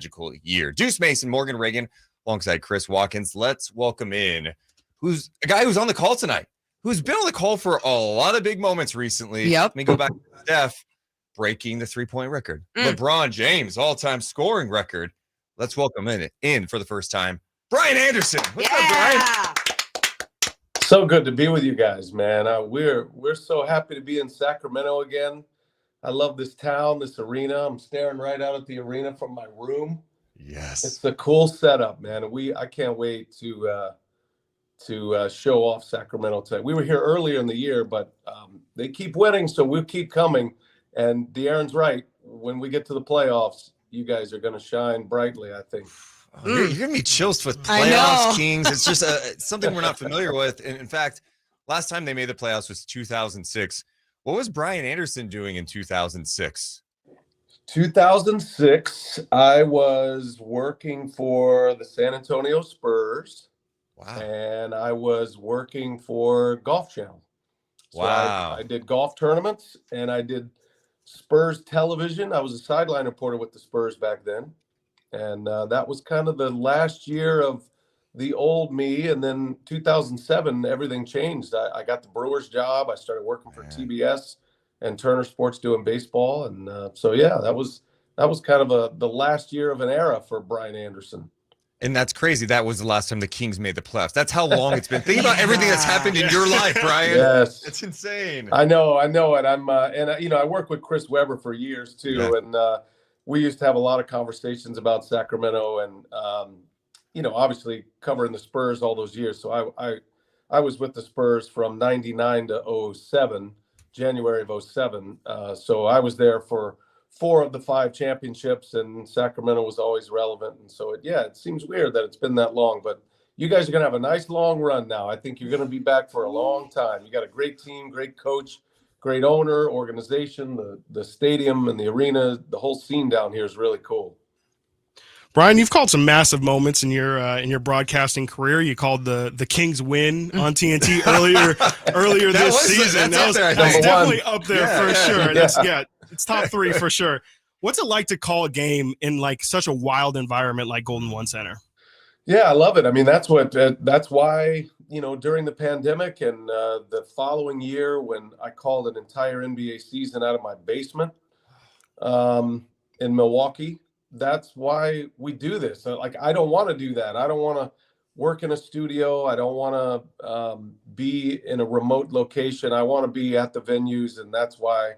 magical year. Deuce Mason, Morgan Reagan, alongside Chris Watkins. Let's welcome in who's a guy who's on the call tonight, who's been on the call for a lot of big moments recently. Yep. Let me go back to Steph, breaking the three-point record. LeBron James, all-time scoring record. Let's welcome in for the first time, Brian Anderson. What's up, Brian? So good to be with you guys, man. We're so happy to be in Sacramento again. I love this town, this arena. I'm staring right out at the arena from my room. Yes, it's a cool setup, man. I can't wait to show off Sacramento today. We were here earlier in the year, but they keep winning, so we'll keep coming. And De'Aaron's right. When we get to the playoffs, you guys are going to shine brightly, I think. You're giving me chills with playoffs, Kings. It's just something we're not familiar with. And in fact, last time they made the playoffs was 2006. What was Brian Anderson doing in 2006? 2006, I was working for the San Antonio Spurs. Wow. And I was working for Golf Channel. So wow. I did golf tournaments, and I did Spurs television. I was a sideline reporter with the Spurs back then. And that was kind of the last year of the old me. And then 2007, everything changed. I got the Brewers job. I started working for TBS and Turner Sports doing baseball. And so, yeah, that was kind of the last year of an era for Brian Anderson. And that's crazy. That was the last time the Kings made the playoffs. That's how long it's been. Think about everything that's happened in your life, Brian. Yes. It's insane. I know. And I worked with Chris Webber for years too. Yeah. And we used to have a lot of conversations about Sacramento and, obviously covering the Spurs all those years. So I was with the Spurs from 99 to 07, January of 07. So I was there for 4 of the 5 championships, and Sacramento was always relevant. And so, it seems weird that it's been that long, but you guys are going to have a nice long run now. I think you're going to be back for a long time. You got a great team, great coach, great owner, organization, the stadium and the arena, the whole scene down here is really cool. Brian, you've called some massive moments in your broadcasting career. You called the Kings win on TNT earlier this season. That's definitely up there for sure. It's top 3 for sure. What's it like to call a game in like such a wild environment like Golden One Center? Yeah, I love it. I mean, that's why, during the pandemic and the following year when I called an entire NBA season out of my basement in Milwaukee, that's why we do this. Like, I don't want to do that. I don't want to work in a studio. I don't want to be in a remote location. I want to be at the venues, and that's why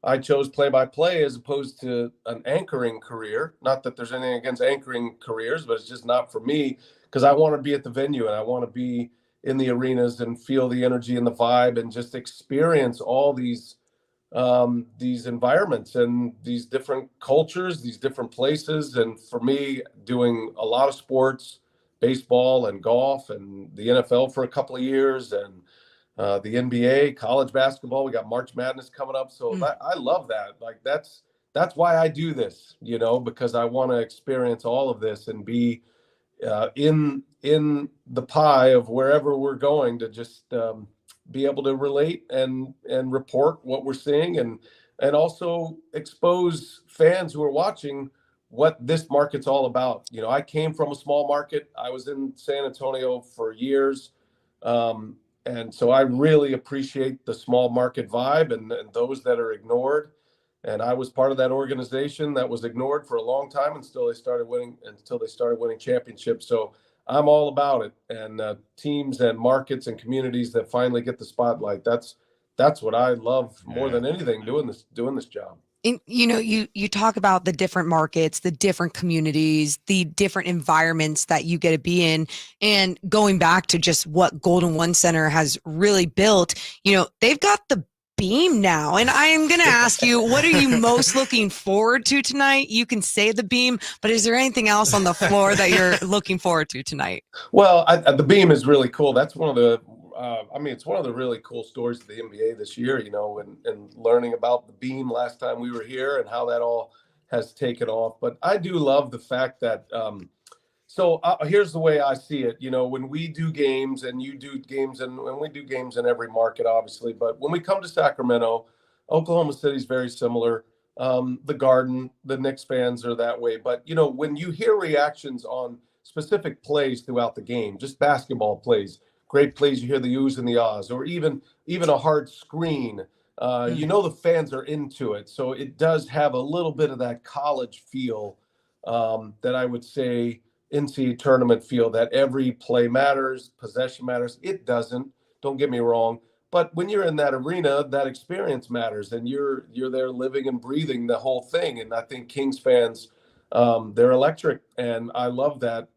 I chose play-by-play as opposed to an anchoring career. Not that there's anything against anchoring careers, but it's just not for me because I want to be at the venue and I want to be in the arenas and feel the energy and the vibe and just experience all these environments and these different cultures, these different places. And for me, doing a lot of sports, baseball and golf and the NFL for a couple of years and the NBA, college basketball. We got March Madness coming up. So I love that. Like that's why I do this, because I want to experience all of this and be in the pie of wherever we're going to just be able to relate and report what we're seeing and also expose fans who are watching what this market's all about. I came from a small market. I was in San Antonio for years. And so I really appreciate the small market vibe and those that are ignored. And I was part of that organization that was ignored for a long time until they started winning championships. So I'm all about it. And teams and markets and communities that finally get the spotlight. That's what I love more than anything doing this job. And, you talk about the different markets, the different communities, the different environments that you get to be in, and going back to just what Golden One Center has really built, they've got the beam now. And I am going to ask you, what are you most looking forward to tonight? You can say the beam, but is there anything else on the floor that you're looking forward to tonight? Well, the beam is really cool. That's one of the it's one of the really cool stories of the NBA this year, and learning about the beam last time we were here and how that all has taken off. But I do love the fact that, here's the way I see it. When we do games and you do games and we do games in every market, obviously, but when we come to Sacramento, Oklahoma City is very similar. the Garden, the Knicks fans are that way. But, you know, when you hear reactions on specific plays throughout the game, just basketball plays, great plays, you hear the oohs and the ahs, or even a hard screen, you know, the fans are into it. So it does have a little bit of that college feel, that I would say NCAA tournament feel, that every play matters, possession matters. It doesn't, don't get me wrong. But when you're in that arena, that experience matters, and you're there living and breathing the whole thing. And I think Kings fans, they're electric, and I love that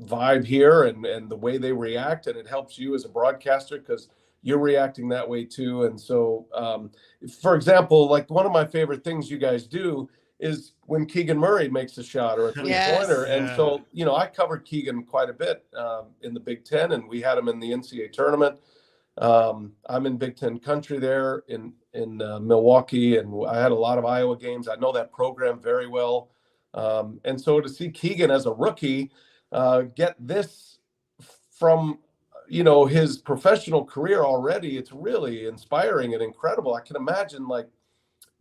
vibe here and the way they react, and it helps you as a broadcaster because you're reacting that way too. And so, for example, like one of my favorite things you guys do is when Keegan Murray makes a shot or a three-pointer. Yes. And so, you know, I covered Keegan quite a bit in the Big Ten, and we had him in the NCAA tournament. I'm in Big Ten country there in Milwaukee, and I had a lot of Iowa games. I know that program very well. And so to see Keegan as a rookie get this from, you know, his professional career already, it's really inspiring and incredible. I can imagine like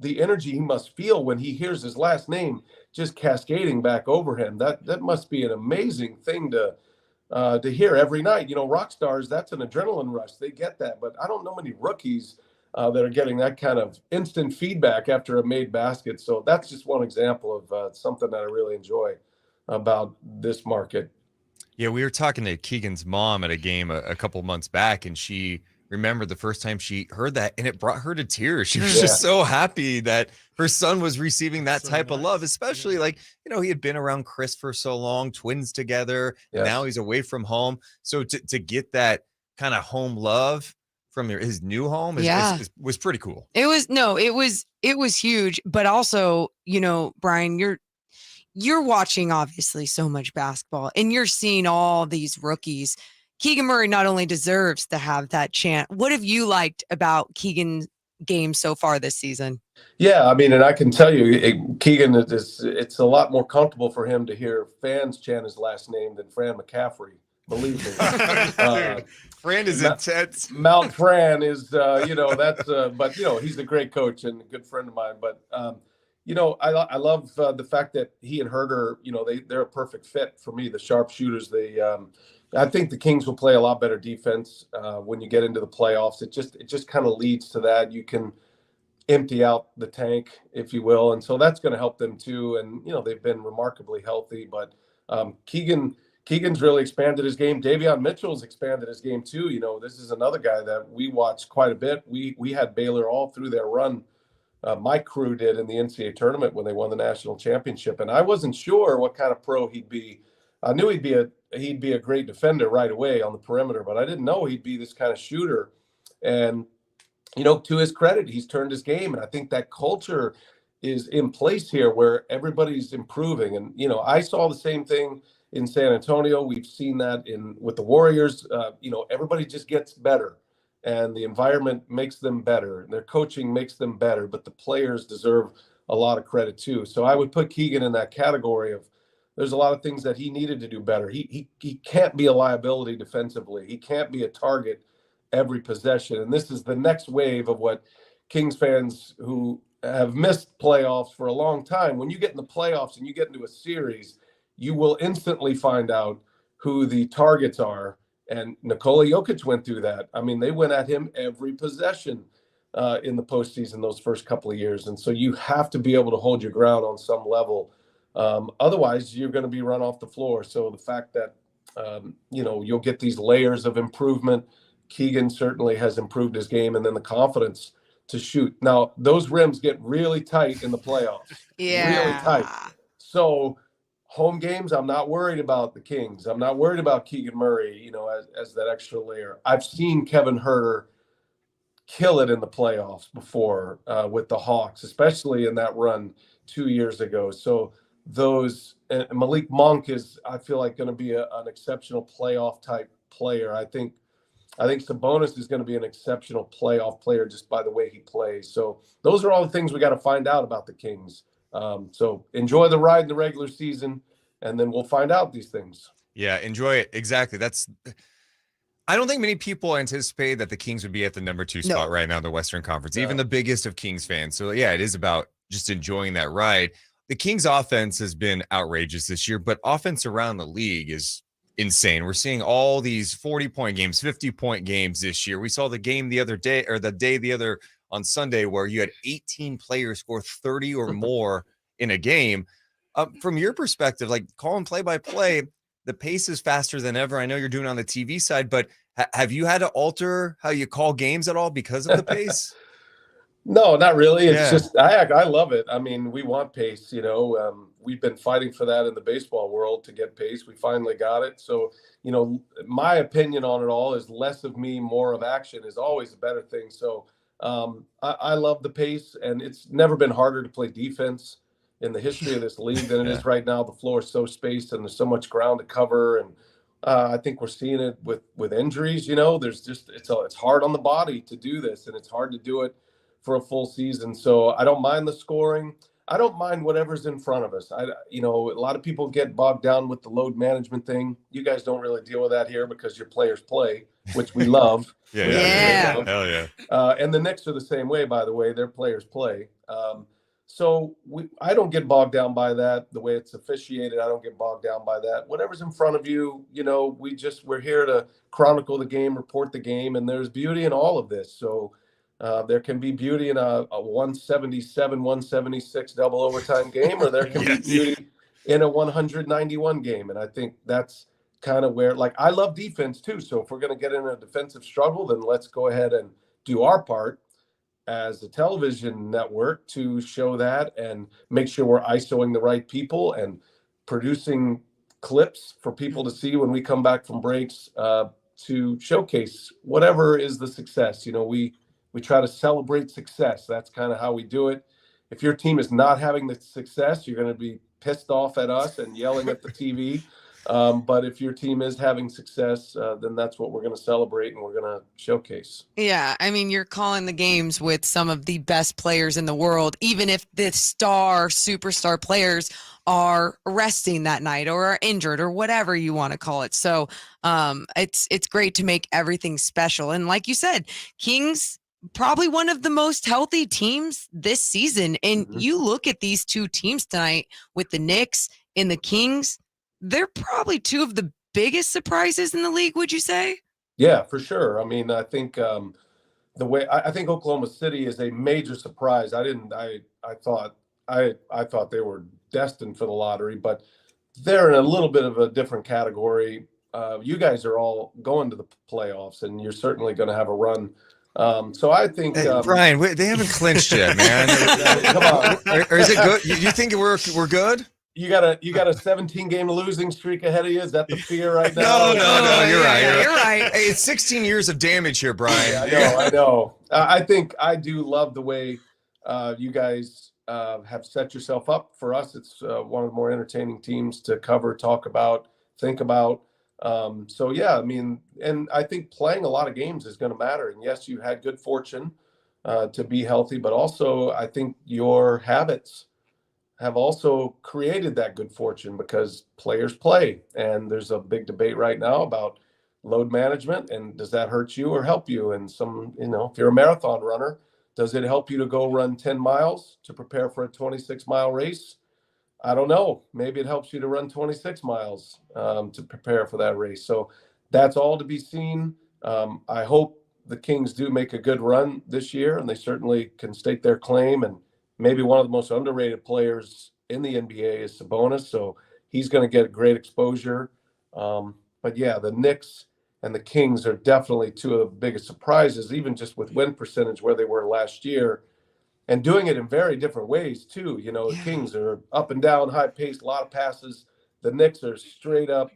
the energy he must feel when he hears his last name just cascading back over him. That must be an amazing thing to hear every night. You know, rock stars, that's an adrenaline rush. They get that, but I don't know many rookies that are getting that kind of instant feedback after a made basket. So that's just one example of something that I really enjoy about this market. Yeah, we were talking to Keegan's mom at a game a couple months back, and she remembered the first time she heard that, and it brought her to tears. She was just so happy that her son was receiving that type of love, especially like, you know, he had been around Chris for so long, twins together. Yes. Now he's away from home. So to get that kind of home love from his new home was pretty cool. It was huge. But also, you know, Brian, you're watching obviously so much basketball, and you're seeing all these rookies. Keegan Murray not only deserves to have that chant. What have you liked about Keegan's game so far this season? Yeah, I mean, and I can tell you, Keegan, it's a lot more comfortable for him to hear fans chant his last name than Fran McCaffrey. Believe me. Fran is intense. Mount Fran is, you know, that's, but, you know, he's a great coach and a good friend of mine. But, you know, I love the fact that he and Herder, you know, they're a perfect fit for me, the sharpshooters. I think the Kings will play a lot better defense when you get into the playoffs. It just kind of leads to that. You can empty out the tank, if you will, and so that's going to help them too. And you know, they've been remarkably healthy. But Keegan's really expanded his game. Davion Mitchell's expanded his game too. You know, this is another guy that we watched quite a bit. We had Baylor all through their run. My crew did in the NCAA tournament when they won the national championship, and I wasn't sure what kind of pro he'd be. I knew he'd be a great defender right away on the perimeter, but I didn't know he'd be this kind of shooter. And, you know, to his credit, he's turned his game. And I think that culture is in place here where everybody's improving. And, you know, I saw the same thing in San Antonio. We've seen that with the Warriors. You know, everybody just gets better, and the environment makes them better. Their coaching makes them better, but the players deserve a lot of credit too. So I would put Keegan in that category of, there's a lot of things that he needed to do better. He can't be a liability defensively. He can't be a target every possession. And this is the next wave of what Kings fans who have missed playoffs for a long time, when you get in the playoffs and you get into a series, you will instantly find out who the targets are. And Nikola Jokic went through that. I mean, they went at him every possession in the postseason those first couple of years. And so you have to be able to hold your ground on some level. Otherwise, you're going to be run off the floor. So the fact that, you know, you'll get these layers of improvement. Keegan certainly has improved his game, and then the confidence to shoot. Now, those rims get really tight in the playoffs. Really tight. So home games, I'm not worried about the Kings. I'm not worried about Keegan Murray, you know, as that extra layer. I've seen Kevin Herter kill it in the playoffs before with the Hawks, especially in that run 2 years ago. So Malik Monk is, I feel like, going to be an exceptional playoff type player. I think Sabonis is going to be an exceptional playoff player just by the way he plays. So those are all the things we got to find out about the Kings. So enjoy the ride in the regular season, and then we'll find out these things. Yeah, enjoy it. Exactly. I don't think many people anticipate that the Kings would be at the number 2 spot right now in the Western Conference, even the biggest of Kings fans. So yeah, it is about just enjoying that ride. The Kings offense has been outrageous this year, but offense around the league is insane. We're seeing all these 40-point games, 50-point games this year. We saw the game the other day, or the other on Sunday, where you had 18 players score 30 or more in a game. From your perspective, like calling play-by-play, the pace is faster than ever. I know you're doing it on the TV side, but have you had to alter how you call games at all because of the pace? No, not really. It's just I love it. I mean, we want pace. We've been fighting for that in the baseball world to get pace. We finally got it. So, my opinion on it all is less of me, more of action is always a better thing. So, I love the pace, and it's never been harder to play defense in the history of this league than it is right now. The floor is so spaced, and there's so much ground to cover, and I think we're seeing it with injuries. There's just it's hard on the body to do this, and it's hard to do it for a full season. So I don't mind the scoring. I don't mind whatever's in front of us. A lot of people get bogged down with the load management thing. You guys don't really deal with that here because your players play, which we love. Yeah. Hell yeah. And the Knicks are the same way, by the way. Their players play. So I don't get bogged down by that. The way it's officiated, I don't get bogged down by that. Whatever's in front of you, we're here to chronicle the game, report the game, and there's beauty in all of this. So there can be beauty in a 177, 176 double overtime game, or there can be beauty in a 191 game. And I think that's kind of where, I love defense too. So if we're going to get in a defensive struggle, then let's go ahead and do our part as a television network to show that and make sure we're ISOing the right people and producing clips for people to see when we come back from breaks to showcase whatever is the success. We try to celebrate success. That's kind of how we do it. If your team is not having the success, you're going to be pissed off at us and yelling at the TV. But if your team is having success, then that's what we're going to celebrate and we're going to showcase. Yeah, I mean, you're calling the games with some of the best players in the world, even if the superstar players are resting that night or are injured or whatever you want to call it. So it's great to make everything special. And like you said, Kings, probably one of the most healthy teams this season. And you look at these two teams tonight with the Knicks and the Kings, they're probably two of the biggest surprises in the league, would you say? Yeah, for sure. I mean, I think I think Oklahoma City is a major surprise. I thought they were destined for the lottery, but they're in a little bit of a different category. You guys are all going to the playoffs, and you're certainly going to have a run. So I think Brian, they haven't clinched yet, man. Come on, or is it good? You think we're good? You got a 17-game losing streak ahead of you. Is that the fear right now? No. You're right. Hey, it's 16 years of damage here, Brian. Yeah, I know. I think I do love the way you guys have set yourself up. For us, it's one of the more entertaining teams to cover, talk about, think about. So yeah, I mean, and I think playing a lot of games is going to matter. And yes, you had good fortune to be healthy, but also I think your habits have also created that good fortune because players play. And there's a big debate right now about load management and does that hurt you or help you? And if you're a marathon runner, does it help you to go run 10 miles to prepare for a 26-mile race? I don't know. Maybe it helps you to run 26 miles to prepare for that race. So that's all to be seen. I hope the Kings do make a good run this year, and they certainly can stake their claim. And maybe one of the most underrated players in the NBA is Sabonis, so he's going to get great exposure. But yeah, the Knicks and the Kings are definitely two of the biggest surprises, even just with win percentage where they were last year, and doing it in very different ways too. The Kings are up and down, high paced, a lot of passes. The Knicks are straight up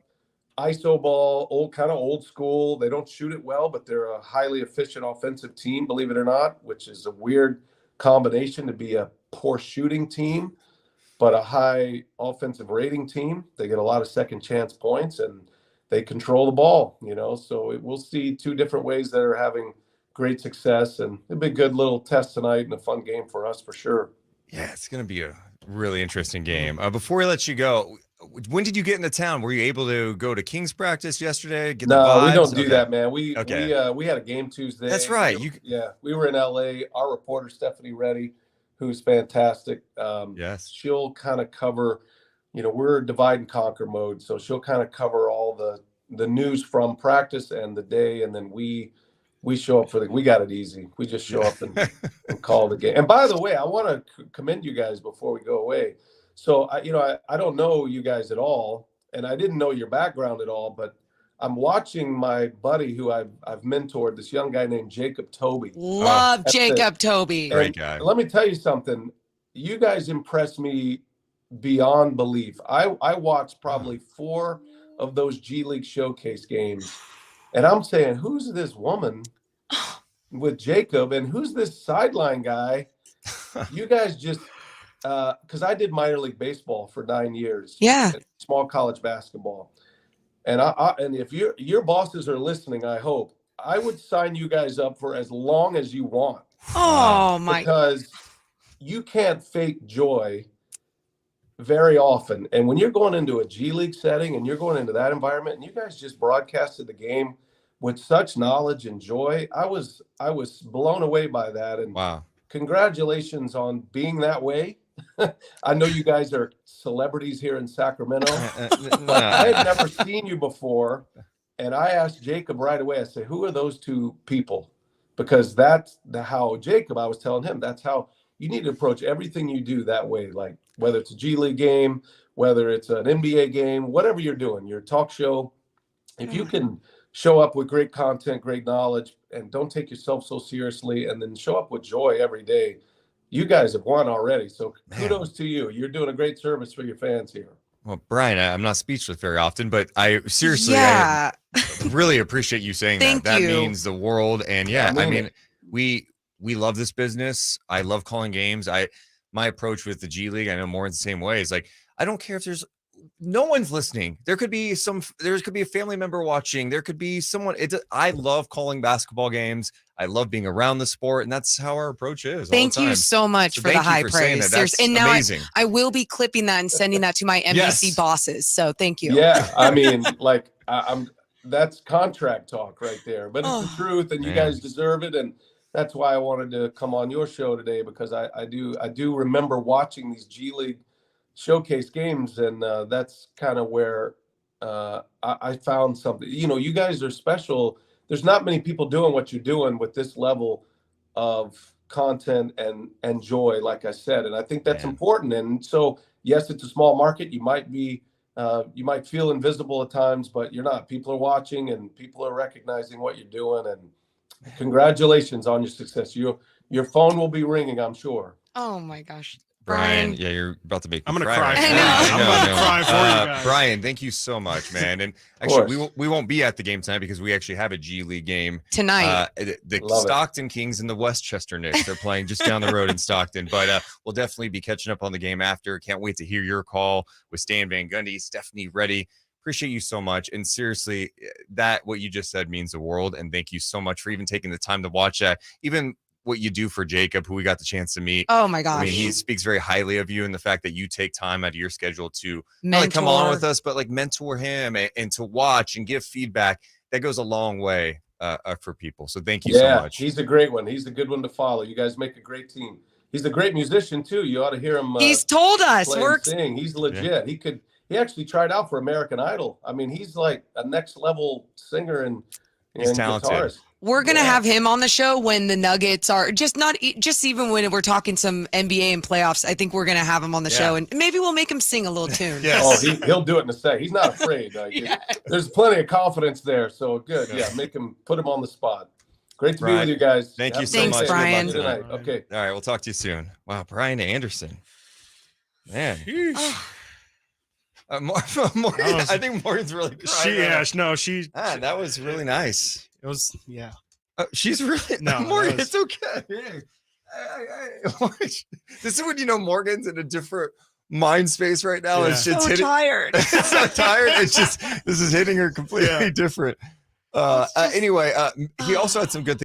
ISO ball, old school. They don't shoot it well, but they're a highly efficient offensive team, believe it or not, which is a weird combination to be a poor shooting team, but a high offensive rating team. They get a lot of second chance points and they control the ball, so we'll see two different ways that are having great success, and it'll be a good little test tonight and a fun game for us for sure. Yeah, it's going to be a really interesting game. Before we let you go, when did you get into town? Were you able to go to Kings practice yesterday? Get No, the we vibes? don't do that, man. We had a game Tuesday. That's right. We were in LA. Our reporter Stephanie Reddy, who's fantastic. Yes, she'll kind of cover. We're divide and conquer mode, so she'll kind of cover all the news from practice and the day, and then we show up we got it easy. We just show up and call the game. And by the way, I want to commend you guys before we go away. So I don't know you guys at all, and I didn't know your background at all, but I'm watching my buddy who I've mentored, this young guy named Jacob Toby. Love Jacob Toby. Great guy. Let me tell you something. You guys impressed me beyond belief. I watched probably 4 of those G League showcase games, and I'm saying, who's this woman with Jacob, and who's this sideline guy? You guys just because I did minor league baseball for 9 years. Yeah. Small college basketball. And and if your bosses are listening, I hope I would sign you guys up for as long as you want. Oh my! Because you can't fake joy very often. And when you're going into a G League setting and you're going into that environment, and you guys just broadcasted the game with such knowledge and joy, I was blown away by that. And wow, congratulations on being that way. I know you guys are celebrities here in Sacramento, but I had never seen you before. And I asked Jacob right away, I said, who are those 2 people? Because that's how Jacob, I was telling him, that's how you need to approach everything you do that way. Like whether it's a G League game, whether it's an NBA game, whatever you're doing, your talk show, if you can show up with great content, great knowledge, and don't take yourself so seriously, and then show up with joy every day, you guys have won already. So kudos to you. You're doing a great service for your fans here. Well, Brian, I'm not speechless very often, but I seriously, I really appreciate you saying that. That means the world. And I mean, we love this business. I love calling games. My approach with the G League, I know more in the same way, is like, I don't care if there's no one's listening. There could be a family member watching. There could be someone. I love calling basketball games. I love being around the sport, and that's how our approach is. Thank you so much for the high praise. That's and now amazing. I will be clipping that and sending that to my NBC bosses. So thank you. Yeah, I mean, like that's contract talk right there, but it's the truth, and you guys deserve it, and that's why I wanted to come on your show today, because I do remember watching these G League showcase games, and that's kind of where I found something. You guys are special. There's not many people doing what you're doing with this level of content and joy, like I said, and I think that's important. And so, yes, it's a small market. You might feel invisible at times, but you're not. People are watching, and people are recognizing what you're doing. And congratulations on your success. Your phone will be ringing, I'm sure. Oh my gosh. Brian, you're about to make me I'm gonna cry. I'm gonna cry for you guys. Brian, thank you so much, man. And actually, we won't be at the game tonight because we actually have a G League game tonight. The Stockton Kings and the Westchester Knicks. They're playing just down the road in Stockton. But we'll definitely be catching up on the game after. Can't wait to hear your call with Stan Van Gundy, Stephanie Reddy. Appreciate you so much. And seriously, what you just said means the world. And thank you so much for even taking the time to watch that. Even what you do for Jacob, who we got the chance to meet. Oh my gosh. I mean, he speaks very highly of you, and the fact that you take time out of your schedule to not only come on with us, but like mentor him and to watch and give feedback. That goes a long way for people. So thank you so much. He's a great one. He's a good one to follow. You guys make a great team. He's a great musician too. You ought to hear him. He's told us. Sing. He's legit. Yeah. He actually tried out for American Idol. I mean, he's like a next level singer and talented. Guitarist. We're going to have him on the show when the Nuggets are just even when we're talking some NBA and playoffs. I think we're going to have him on the show, and maybe we'll make him sing a little tune. Yes. Oh, he'll do it in a sec. He's not afraid. There's plenty of confidence there. So good. Yeah. Put him on the spot. Great to be with you guys. Thank you so much. Brian. Okay. All right. We'll talk to you soon. Wow. Brian Anderson. Man. Morgan, I think Morgan's really crying. That was really nice. It was, she's really Morgan. It's okay. This is when Morgan's in a different mind space right now. It's just tired. It's so tired. It's just this is hitting her completely different. Anyway, he also had some good things.